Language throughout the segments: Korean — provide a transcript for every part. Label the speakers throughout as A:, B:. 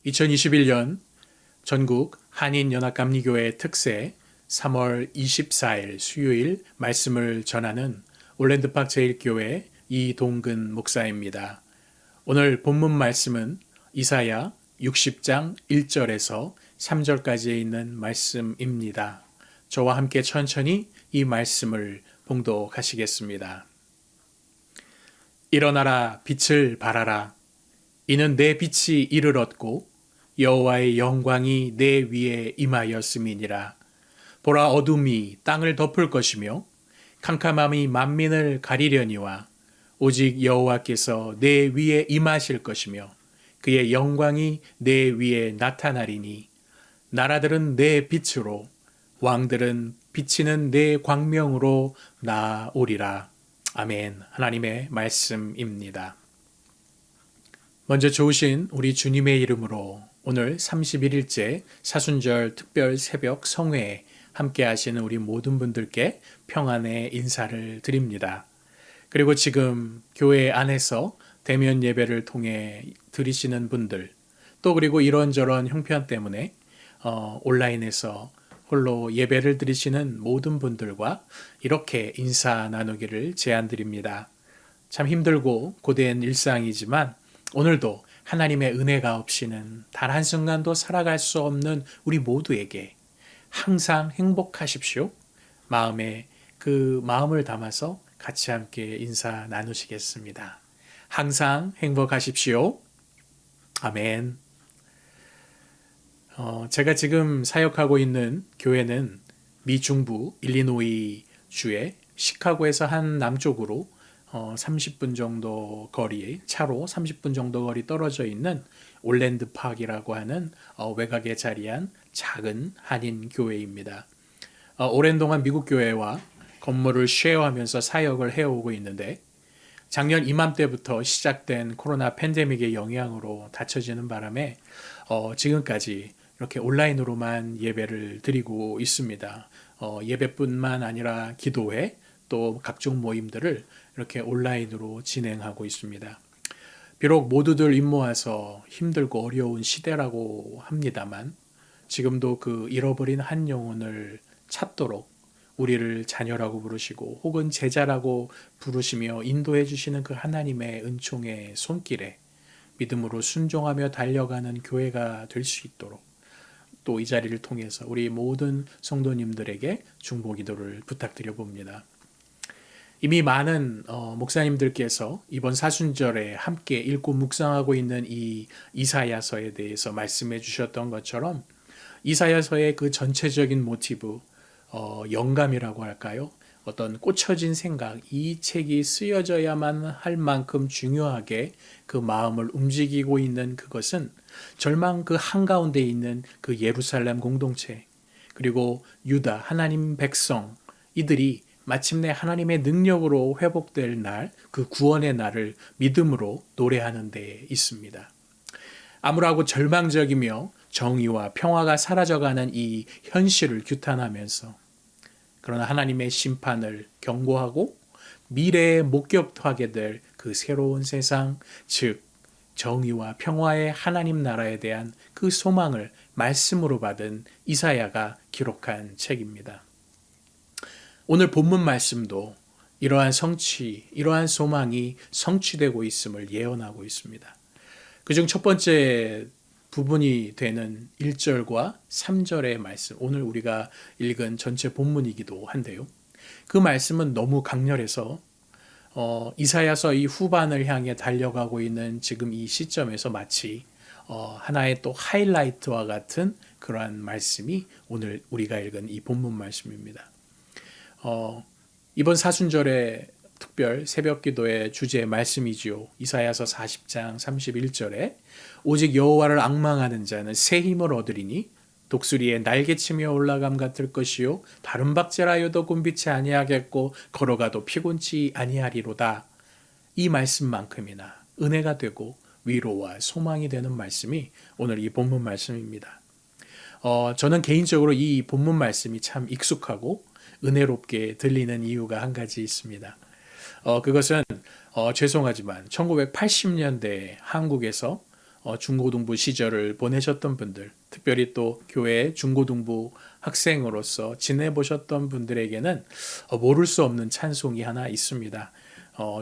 A: 2021년 전국 한인연합감리교회 특세 3월 24일 수요일 말씀을 전하는 올랜드팍 제1교회 이동근 목사입니다. 오늘 본문 말씀은 이사야 60장 1절에서 3절까지에 있는 말씀입니다. 저와 함께 천천히 이 말씀을 봉독하시겠습니다. 일어나라, 빛을 발하라. 이는 내 빛이 이를 얻고 여호와의 영광이 내 위에 임하였음이니라. 보라, 어둠이 땅을 덮을 것이며 캄캄함이 만민을 가리려니와 오직 여호와께서 내 위에 임하실 것이며 그의 영광이 내 위에 나타나리니 나라들은 내 빛으로 왕들은 비치는 내 광명으로 나오리라. 아멘. 하나님의 말씀입니다. 먼저 좋으신 우리 주님의 이름으로 오늘 31일째 사순절 특별 새벽 성회에 함께 하시는 우리 모든 분들께 평안의 인사를 드립니다. 그리고 지금 교회 안에서 대면 예배를 통해 드리시는 분들, 또 그리고 이런저런 형편 때문에 온라인에서 홀로 예배를 드리시는 모든 분들과 이렇게 인사 나누기를 제안드립니다. 참 힘들고 고된 일상이지만 오늘도 하나님의 은혜가 없이는 단 한순간도 살아갈 수 없는 우리 모두에게 항상 행복하십시오. 마음에 그 마음을 담아서 같이 함께 인사 나누시겠습니다. 항상 행복하십시오. 아멘. 제가 지금 사역하고 있는 교회는 미중부 일리노이 주의 시카고에서 한 남쪽으로 30분 정도 거리, 차로 30분 정도 거리 떨어져 있는 올랜드 파크라고 하는 외곽에 자리한 작은 한인 교회입니다. 오랜 동안 미국 교회와 건물을 쉐어하면서 사역을 해오고 있는데 작년 이맘때부터 시작된 코로나 팬데믹의 영향으로 닫혀지는 바람에 지금까지 이렇게 온라인으로만 예배를 드리고 있습니다. 예배뿐만 아니라 기도회, 또 각종 모임들을 이렇게 온라인으로 진행하고 있습니다. 비록 모두들 입모아서 힘들고 어려운 시대라고 합니다만 지금도 그 잃어버린 한 영혼을 찾도록 우리를 자녀라고 부르시고 혹은 제자라고 부르시며 인도해 주시는 그 하나님의 은총의 손길에 믿음으로 순종하며 달려가는 교회가 될 수 있도록 또 이 자리를 통해서 우리 모든 성도님들에게 중보기도를 부탁드려 봅니다. 이미 많은 목사님들께서 이번 사순절에 함께 읽고 묵상하고 있는 이 이사야서에 대해서 말씀해 주셨던 것처럼 이사야서의 그 전체적인 모티브, 영감이라고 할까요? 어떤 꽂혀진 생각, 이 책이 쓰여져야만 할 만큼 중요하게 그 마음을 움직이고 있는 그것은 절망 그 한가운데 있는 그 예루살렘 공동체, 그리고 유다, 하나님 백성, 이들이 마침내 하나님의 능력으로 회복될 날, 그 구원의 날을 믿음으로 노래하는 데 있습니다. 암울하고 절망적이며 정의와 평화가 사라져가는 이 현실을 규탄하면서 그러나 하나님의 심판을 경고하고 미래에 목격하게 될 그 새로운 세상, 즉 정의와 평화의 하나님 나라에 대한 그 소망을 말씀으로 받은 이사야가 기록한 책입니다. 오늘 본문 말씀도 이러한 성취, 이러한 소망이 성취되고 있음을 예언하고 있습니다. 그중 첫 번째 부분이 되는 1절과 3절의 말씀, 오늘 우리가 읽은 전체 본문이기도 한데요. 그 말씀은 너무 강렬해서 이사야서 이 후반을 향해 달려가고 있는 지금 이 시점에서 마치 하나의 또 하이라이트와 같은 그러한 말씀이 오늘 우리가 읽은 이 본문 말씀입니다. 이번 사순절의 특별 새벽기도의 주제의 말씀이지요. 이사야서 40장 31절에 오직 여호와를 앙망하는 자는 새 힘을 얻으리니 독수리의 날개치며 올라감 같을 것이요 다른 박제라여도 곤비치 아니하겠고 걸어가도 피곤치 아니하리로다. 이 말씀만큼이나 은혜가 되고 위로와 소망이 되는 말씀이 오늘 이 본문 말씀입니다. 저는 개인적으로 이 본문 말씀이 참 익숙하고 은혜롭게 들리는 이유가 한 가지 있습니다. 그것은 죄송하지만 1980년대 한국에서 중고등부 시절을 보내셨던 분들, 특별히 또 교회 중고등부 학생으로서 지내보셨던 분들에게는 모를 수 없는 찬송이 하나 있습니다.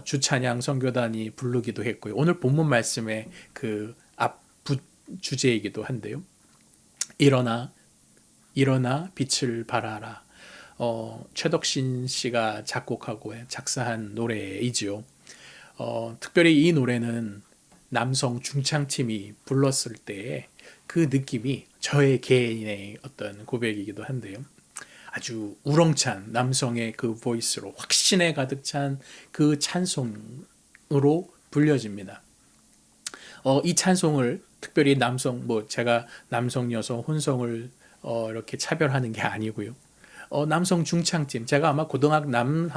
A: 주찬양 선교단이 부르기도 했고요. 오늘 본문 말씀의 그 앞 주제이기도 한데요. 일어나 빛을 발하라. 최덕신 씨가 작곡하고 작사한 노래이지요. 특별히 이 노래는 남성 중창팀이 불렀을 때의 그 느낌이 저의 개인의 어떤 고백이기도 한데요. 아주 우렁찬 남성의 그 보이스로 확신에 가득 찬 그 찬송으로 불려집니다. 이 찬송을 특별히 남성, 제가 남성, 여성, 혼성을 이렇게 차별하는 게 아니고요. 남성 중창팀, 제가 아마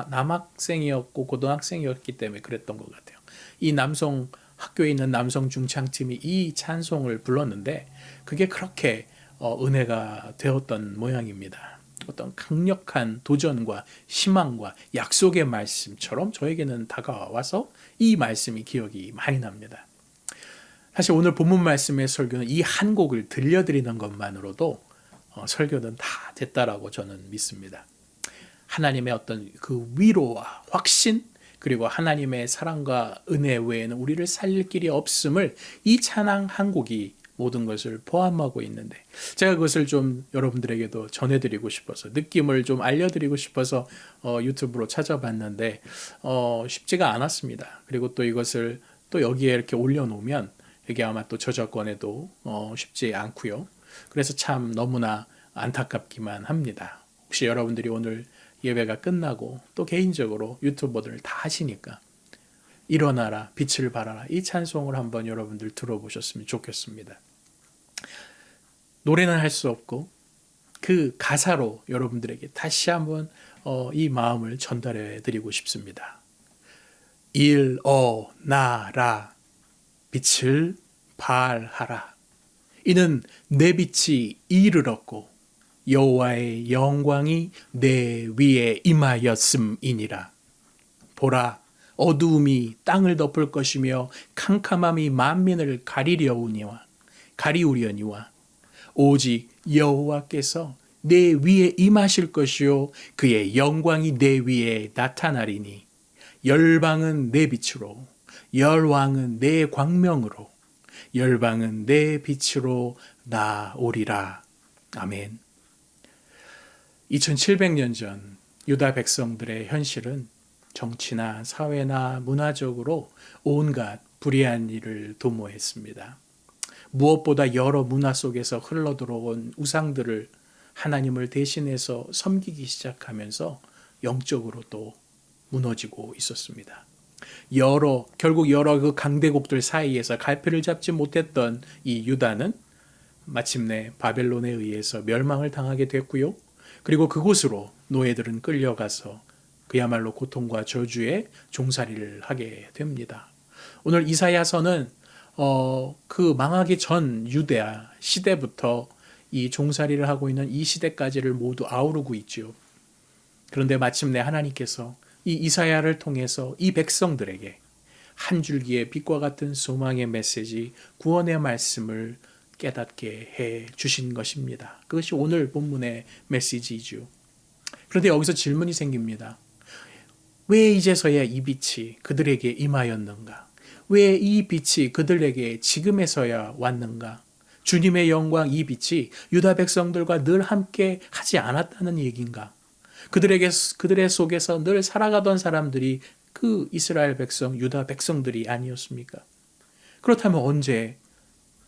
A: 남학생이었고 고등학생이었기 때문에 그랬던 것 같아요. 이 남성 학교에 있는 남성 중창팀이 이 찬송을 불렀는데 그게 그렇게 은혜가 되었던 모양입니다. 어떤 강력한 도전과 희망과 약속의 말씀처럼 저에게는 다가와서 이 말씀이 기억이 많이 납니다. 사실 오늘 본문 말씀의 설교는 이 한 곡을 들려드리는 것만으로도 설교는 다 됐다라고 저는 믿습니다. 하나님의 어떤 그 위로와 확신, 그리고 하나님의 사랑과 은혜 외에는 우리를 살릴 길이 없음을 이 찬양 한 곡이 모든 것을 포함하고 있는데, 제가 그것을 좀 여러분들에게도 전해드리고 싶어서, 느낌을 좀 알려드리고 싶어서 유튜브로 찾아봤는데 쉽지가 않았습니다. 그리고 또 이것을 또 여기에 이렇게 올려놓으면 이게 아마 또 저작권에도 쉽지 않고요. 그래서 참 너무나 안타깝기만 합니다. 혹시 여러분들이 오늘 예배가 끝나고 또 개인적으로 유튜버들 다 하시니까 일어나라 빛을 발하라 이 찬송을 한번 여러분들 들어보셨으면 좋겠습니다. 노래는 할 수 없고 그 가사로 여러분들에게 다시 한번 이 마음을 전달해 드리고 싶습니다. 일어나라 빛을 발하라. 이는 내 빛이 이를 얻고 여호와의 영광이 내 위에 임하였음이니라. 보라, 어두움이 땅을 덮을 것이며 캄캄함이 만민을 가리우려니와 오직 여호와께서 내 위에 임하실 것이요 그의 영광이 내 위에 나타나리니 열방은 내 빛으로 열왕은 내 광명으로 열방은 내 빛으로 나오리라. 아멘. 2700년 전 유다 백성들의 현실은 정치나 사회나 문화적으로 온갖 불의한 일을 도모했습니다. 무엇보다 여러 문화 속에서 흘러들어온 우상들을 하나님을 대신해서 섬기기 시작하면서 영적으로 또 무너지고 있었습니다. 결국 여러 그 강대국들 사이에서 갈피를 잡지 못했던 이 유다는 마침내 바벨론에 의해서 멸망을 당하게 됐고요. 그리고 그곳으로 노예들은 끌려가서 그야말로 고통과 저주의 종살이를 하게 됩니다. 오늘 이사야서는 그 망하기 전 유대 시대부터 이 종살이를 하고 있는 이 시대까지를 모두 아우르고 있지요. 그런데 마침내 하나님께서 이 이사야를 통해서 이 백성들에게 한 줄기의 빛과 같은 소망의 메시지, 구원의 말씀을 깨닫게 해 주신 것입니다. 그것이 오늘 본문의 메시지이죠. 그런데 여기서 질문이 생깁니다. 왜 이제서야 이 빛이 그들에게 임하였는가? 왜 이 빛이 그들에게 지금에서야 왔는가? 주님의 영광 이 빛이 유다 백성들과 늘 함께 하지 않았다는 얘기인가? 그들의 속에서 늘 살아가던 사람들이 그 이스라엘 백성, 유다 백성들이 아니었습니까? 그렇다면 언제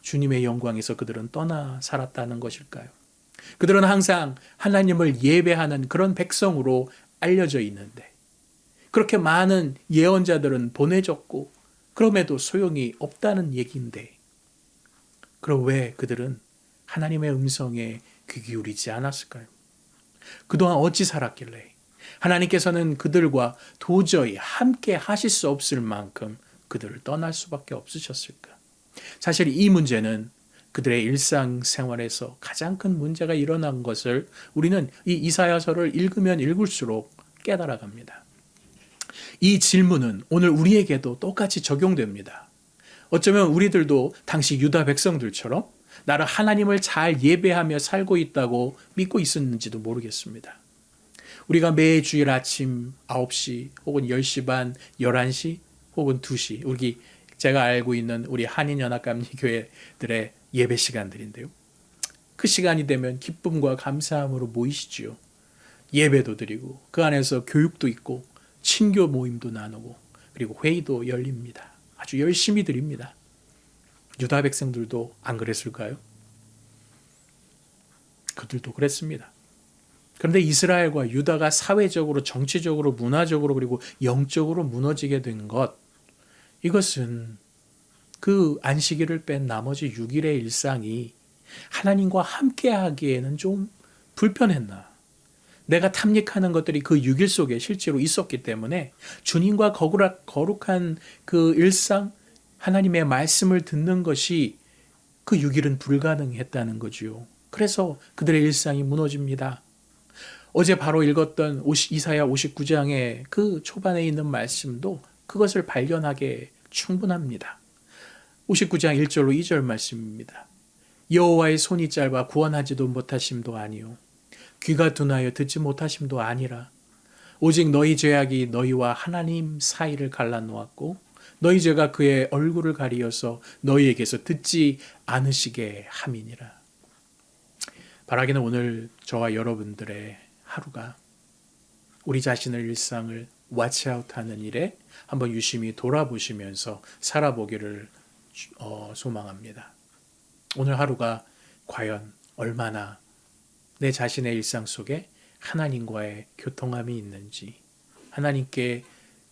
A: 주님의 영광에서 그들은 떠나 살았다는 것일까요? 그들은 항상 하나님을 예배하는 그런 백성으로 알려져 있는데 그렇게 많은 예언자들은 보내졌고 그럼에도 소용이 없다는 얘기인데 그럼 왜 그들은 하나님의 음성에 귀 기울이지 않았을까요? 그동안 어찌 살았길래 하나님께서는 그들과 도저히 함께 하실 수 없을 만큼 그들을 떠날 수밖에 없으셨을까? 사실 이 문제는 그들의 일상생활에서 가장 큰 문제가 일어난 것을 우리는 이 이사야서를 읽으면 읽을수록 깨달아갑니다. 이 질문은 오늘 우리에게도 똑같이 적용됩니다. 어쩌면 우리들도 당시 유다 백성들처럼 나를 하나님을 잘 예배하며 살고 있다고 믿고 있었는지도 모르겠습니다. 우리가 매주일 아침 9시 혹은 10시 반, 11시 혹은 2시 제가 알고 있는 우리 한인연합감리교회들의 예배 시간들인데요. 그 시간이 되면 기쁨과 감사함으로 모이시지요. 예배도 드리고 그 안에서 교육도 있고 친교 모임도 나누고 그리고 회의도 열립니다. 아주 열심히 드립니다. 유다 백성들도 안 그랬을까요? 그들도 그랬습니다. 그런데 이스라엘과 유다가 사회적으로, 정치적으로, 문화적으로 그리고 영적으로 무너지게 된 것, 이것은 그 안식일을 뺀 나머지 6일의 일상이 하나님과 함께 하기에는 좀 불편했나. 내가 탐닉하는 것들이 그 6일 속에 실제로 있었기 때문에 주님과 거룩한 그 일상, 하나님의 말씀을 듣는 것이 그 6일은 불가능했다는 거지요. 그래서 그들의 일상이 무너집니다. 어제 바로 읽었던 이사야 59장의 그 초반에 있는 말씀도 그것을 발견하게 충분합니다. 59장 1절로 2절 말씀입니다. 여호와의 손이 짧아 구원하지도 못하심도 아니요 귀가 둔하여 듣지 못하심도 아니라 오직 너희 죄악이 너희와 하나님 사이를 갈라놓았고 너희 죄가 그의 얼굴을 가리어서 너희에게서 듣지 않으시게 함이니라. 바라기는 오늘 저와 여러분들의 하루가 우리 자신의 일상을 왓츠아웃하는 일에 한번 유심히 돌아보시면서 살아보기를 소망합니다. 오늘 하루가 과연 얼마나 내 자신의 일상 속에 하나님과의 교통함이 있는지, 하나님께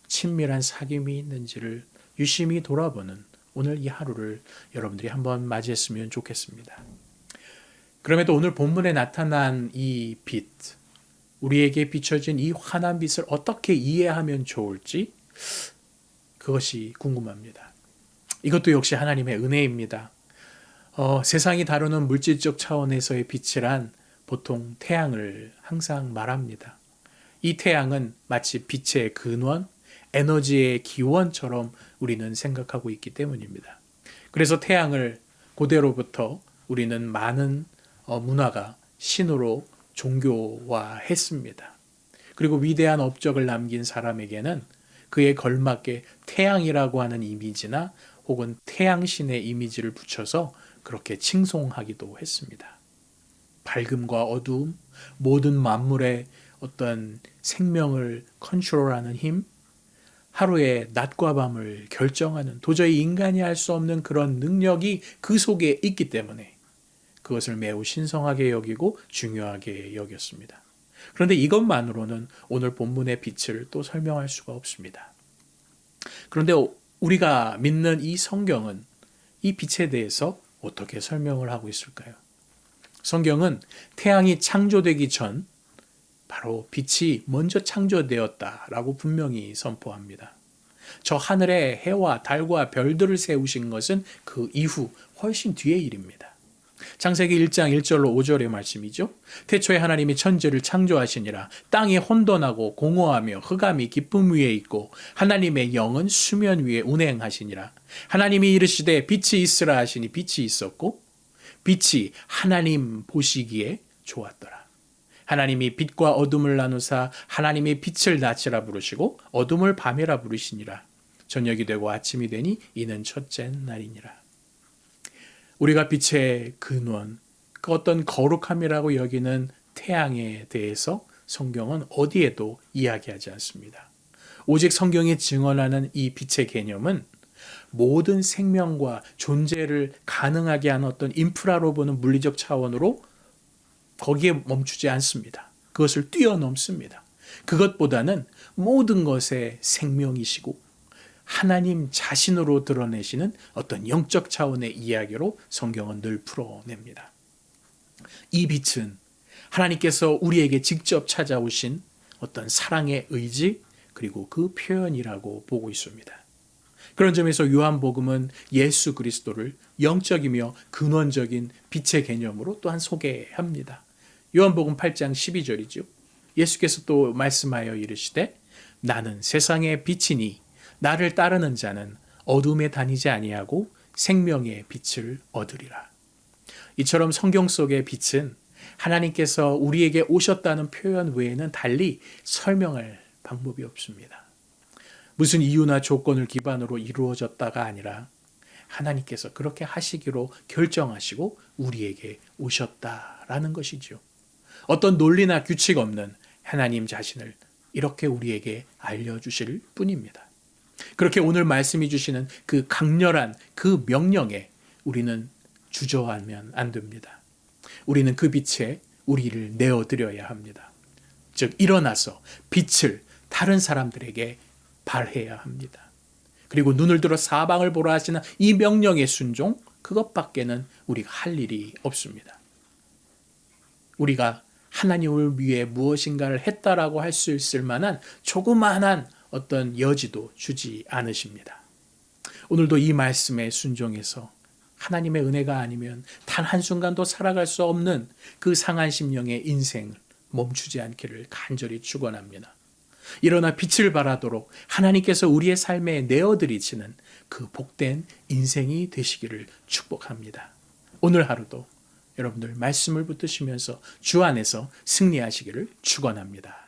A: 친밀한 사귐이 있는지를 유심히 돌아보는 오늘 이 하루를 여러분들이 한번 맞이했으면 좋겠습니다. 그럼에도 오늘 본문에 나타난 이 빛, 우리에게 비춰진 이 환한 빛을 어떻게 이해하면 좋을지 그것이 궁금합니다. 이것도 역시 하나님의 은혜입니다. 세상이 다루는 물질적 차원에서의 빛이란 보통 태양을 항상 말합니다. 이 태양은 마치 빛의 근원, 에너지의 기원처럼 우리는 생각하고 있기 때문입니다. 그래서 태양을 고대로부터 우리는 많은 문화가 신으로 종교화했습니다. 그리고 위대한 업적을 남긴 사람에게는 그에 걸맞게 태양이라고 하는 이미지나 혹은 태양신의 이미지를 붙여서 그렇게 칭송하기도 했습니다. 밝음과 어두움, 모든 만물의 어떤 생명을 컨트롤하는 힘, 하루의 낮과 밤을 결정하는 도저히 인간이 할 수 없는 그런 능력이 그 속에 있기 때문에 그것을 매우 신성하게 여기고 중요하게 여겼습니다. 그런데 이것만으로는 오늘 본문의 빛을 또 설명할 수가 없습니다. 그런데 우리가 믿는 이 성경은 이 빛에 대해서 어떻게 설명을 하고 있을까요? 성경은 태양이 창조되기 전 바로 빛이 먼저 창조되었다라고 분명히 선포합니다. 저 하늘에 해와 달과 별들을 세우신 것은 그 이후 훨씬 뒤의 일입니다. 창세기 1장 1절로 5절의 말씀이죠. 태초에 하나님이 천지를 창조하시니라. 땅이 혼돈하고 공허하며 흑암이 깊음 위에 있고 하나님의 영은 수면 위에 운행하시니라. 하나님이 이르시되 빛이 있으라 하시니 빛이 있었고 빛이 하나님 보시기에 좋았더라. 하나님이 빛과 어둠을 나누사 하나님이 빛을 낮이라 부르시고 어둠을 밤이라 부르시니라. 저녁이 되고 아침이 되니 이는 첫째 날이니라. 우리가 빛의 근원, 그 어떤 거룩함이라고 여기는 태양에 대해서 성경은 어디에도 이야기하지 않습니다. 오직 성경이 증언하는 이 빛의 개념은 모든 생명과 존재를 가능하게 하는 어떤 인프라로 보는 물리적 차원으로 거기에 멈추지 않습니다. 그것을 뛰어넘습니다. 그것보다는 모든 것의 생명이시고 하나님 자신으로 드러내시는 어떤 영적 차원의 이야기로 성경은 늘 풀어냅니다. 이 빛은 하나님께서 우리에게 직접 찾아오신 어떤 사랑의 의지 그리고 그 표현이라고 보고 있습니다. 그런 점에서 요한복음은 예수 그리스도를 영적이며 근원적인 빛의 개념으로 또한 소개합니다. 요한복음 8장 12절이죠. 예수께서 또 말씀하여 이르시되 나는 세상의 빛이니 나를 따르는 자는 어둠에 다니지 아니하고 생명의 빛을 얻으리라. 이처럼 성경 속의 빛은 하나님께서 우리에게 오셨다는 표현 외에는 달리 설명할 방법이 없습니다. 무슨 이유나 조건을 기반으로 이루어졌다가 아니라 하나님께서 그렇게 하시기로 결정하시고 우리에게 오셨다라는 것이죠. 어떤 논리나 규칙 없는 하나님 자신을 이렇게 우리에게 알려주실 뿐입니다. 그렇게 오늘 말씀해 주시는 그 강렬한 그 명령에 우리는 주저하면 안 됩니다. 우리는 그 빛에 우리를 내어드려야 합니다. 즉 일어나서 빛을 다른 사람들에게 발해야 합니다. 그리고 눈을 들어 사방을 보라 하시는 이 명령의 순종, 그것밖에는 우리가 할 일이 없습니다. 우리가 하나님을 위해 무엇인가를 했다라고 할 수 있을 만한 조그마한 어떤 여지도 주지 않으십니다. 오늘도 이 말씀에 순종해서 하나님의 은혜가 아니면 단 한순간도 살아갈 수 없는 그 상한 심령의 인생을 멈추지 않기를 간절히 축원합니다. 일어나 빛을 발하도록 하나님께서 우리의 삶에 내어드리시는 그 복된 인생이 되시기를 축복합니다. 오늘 하루도 여러분들 말씀을 붙드시면서 주 안에서 승리하시기를 축원합니다.